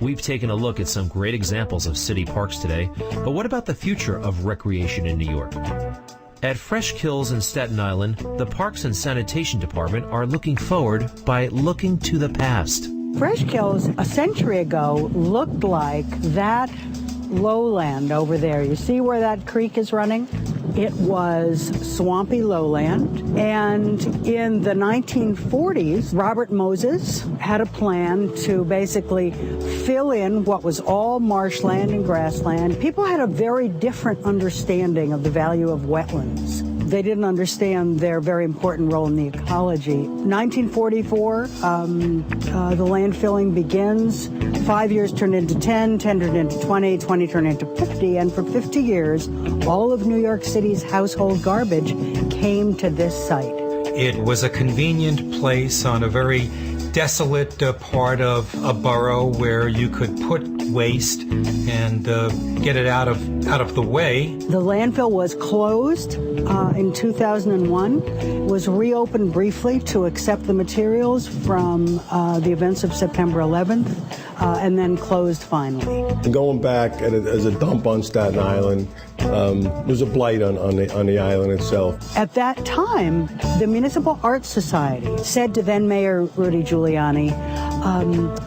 We've taken a look at some great examples of city parks today, but what about the future of recreation in New York? At Fresh Kills in Staten Island, the Parks and Sanitation Department are looking forward by looking to the past. Fresh Kills a century ago looked like that lowland over there. You see where that creek is running? It was swampy lowland, and in the 1940s, Robert Moses had a plan to basically fill in what was all marshland and grassland. People had a very different understanding of the value of wetlands. They didn't understand their very important role in the ecology. 1944, the land filling begins. 5 years turned into 10, 10 turned into 20, 20 turned into 50, and for 50 years, all of New York City's household garbage came to this site. It was a convenient place on a very desolate part of a borough where you could put waste and get it out of the way. The landfill was closed in 2001, was reopened briefly to accept the materials from the events of September 11th, and then closed finally. Going back as a dump on Staten Island was a blight on the island itself. At that time, the Municipal Arts Society said to then Mayor Rudy Giuliani,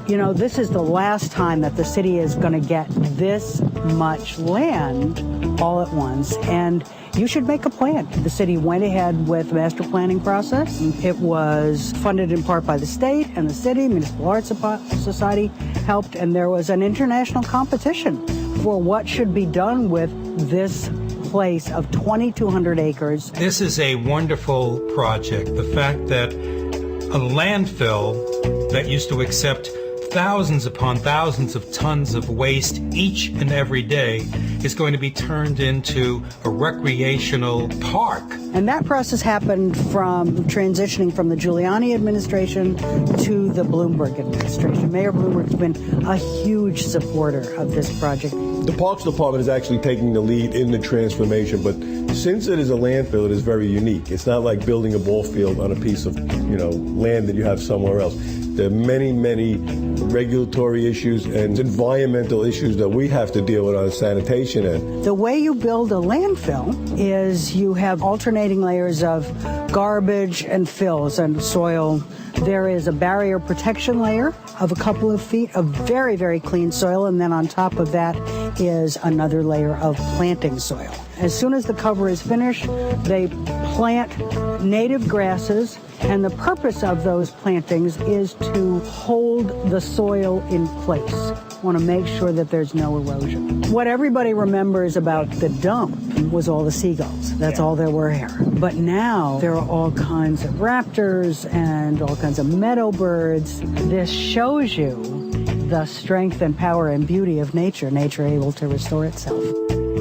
you know, this is the last time that the city is going to get this much land all at once, and you should make a plan. The city went ahead with the master planning process. It was funded in part by the state and the city. Municipal Arts Society helped, and there was an international competition for what should be done with this place of 2,200 acres. This is a wonderful project. The fact that a landfill that used to accept thousands upon thousands of tons of waste each and every day is going to be turned into a recreational park. And that process happened from transitioning from the Giuliani administration to the Bloomberg administration. Mayor Bloomberg's been a huge supporter of this project. The Parks Department is actually taking the lead in the transformation, but since it is a landfill, it is very unique. It's not like building a ball field on a piece of, land that you have somewhere else. There are many, many regulatory issues and environmental issues that we have to deal with on sanitation end. The way you build a landfill is you have alternating layers of garbage and fills and soil. There is a barrier protection layer of a couple of feet of very, very clean soil, and then on top of that is another layer of planting soil. As soon as the cover is finished, they plant native grasses, and the purpose of those plantings is to hold the soil in place. Want to make sure that there's no erosion. What everybody remembers about the dump was all the seagulls. That's all there were here. But now there are all kinds of raptors and all kinds of meadow birds. This shows you the strength and power and beauty of nature able to restore itself.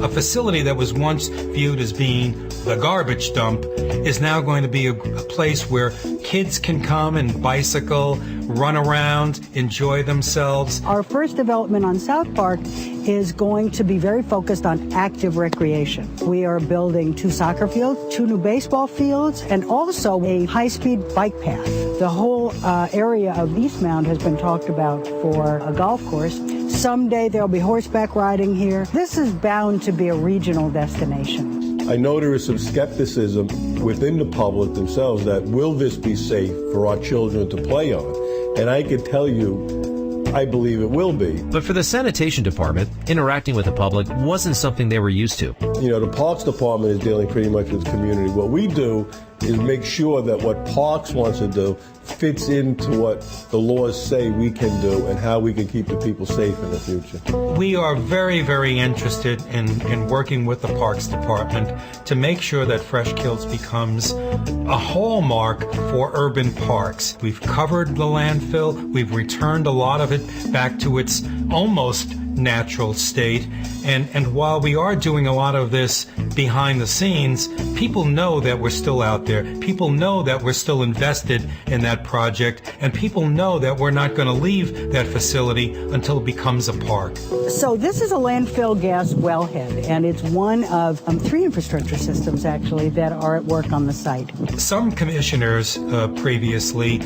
A facility that was once viewed as being the garbage dump is now going to be a place where kids can come and bicycle, run around, enjoy themselves. Our first development on South Park is going to be very focused on active recreation. We are building 2 soccer fields, 2 new baseball fields, and also a high-speed bike path. The whole area of Eastmount has been talked about for a golf course. Someday there'll be horseback riding here. This is bound to be a regional destination. I know there is some skepticism within the public themselves that will this be safe for our children to play on? And I can tell you, I believe it will be. But for the sanitation department, interacting with the public wasn't something they were used to. The Parks Department is dealing pretty much with the community. What we do is make sure that what Parks wants to do fits into what the laws say we can do and how we can keep the people safe in the future. We are very, very interested in working with the Parks Department to make sure that Fresh Kills becomes a hallmark for urban parks. We've covered the landfill. We've returned a lot of it back to its almost natural state. And while we are doing a lot of this behind the scenes, people know that we're still out there. People know that we're still invested in that project, and people know that we're not going to leave that facility until it becomes a park. So this is a landfill gas wellhead, and it's one of 3 infrastructure systems, actually, that are at work on the site. Some commissioners previously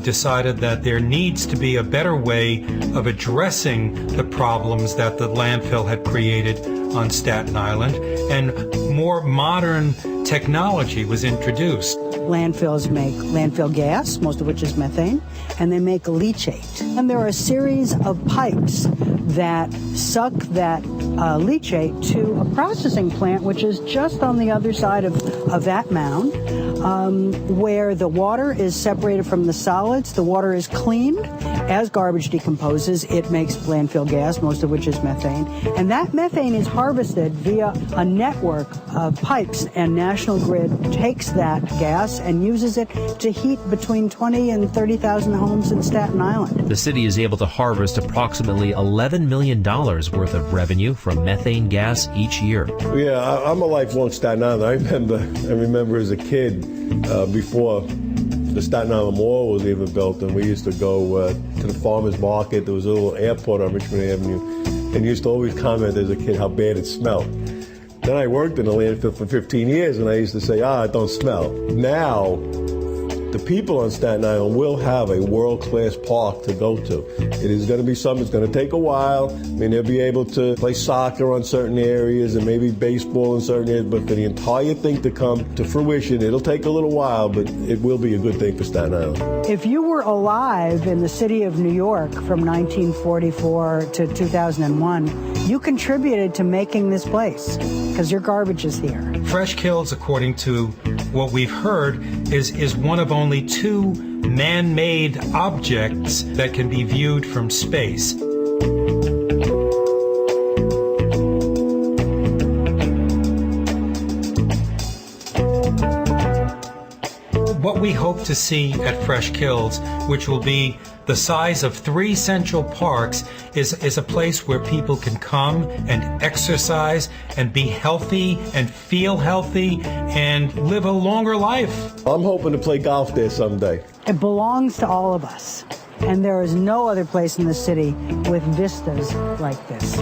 decided that there needs to be a better way of addressing the problems that the landfill had created on Staten Island, and more modern technology was introduced. Landfills make landfill gas, most of which is methane, and they make leachate. And there are a series of pipes that suck that leachate to a processing plant, which is just on the other side of that mound, where the water is separated from the solids. The water is cleaned. As garbage decomposes, it makes landfill gas, most of which is methane. And that methane is harvested via a network of pipes, and National Grid takes that gas and uses it to heat between 20 and 30,000 homes in Staten Island. The city is able to harvest approximately $11 million worth of revenue from methane gas each year. Yeah, I'm a lifelong Staten Island. I remember as a kid, before the Staten Island Mall was even built, and we used to go to the farmer's market. There was a little airport on Richmond Avenue, and you used to always comment as a kid how bad it smelled. Then I worked in a landfill for 15 years, and I used to say, it don't smell. Now, the people on Staten Island will have a world-class park to go to. It is going to be something that's going to take a while. I mean, they'll be able to play soccer on certain areas and maybe baseball in certain areas, but for the entire thing to come to fruition, it'll take a little while, but it will be a good thing for Staten Island. If you were alive in the city of New York from 1944 to 2001, you contributed to making this place, because your garbage is here. Fresh Kills, according to what we've heard, is one of only 2 man-made objects that can be viewed from space. What we hope to see at Fresh Kills, which will be the size of 3 central parks, is a place where people can come and exercise and be healthy and feel healthy and live a longer life. I'm hoping to play golf there someday. It belongs to all of us, and there is no other place in the city with vistas like this.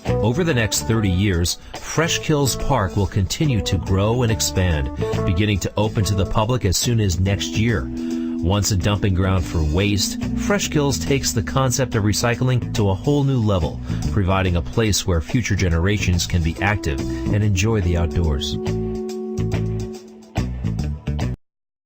Over the next 30 years, Fresh Kills Park will continue to grow and expand, beginning to open to the public as soon as next year. Once a dumping ground for waste, Fresh Kills takes the concept of recycling to a whole new level, providing a place where future generations can be active and enjoy the outdoors.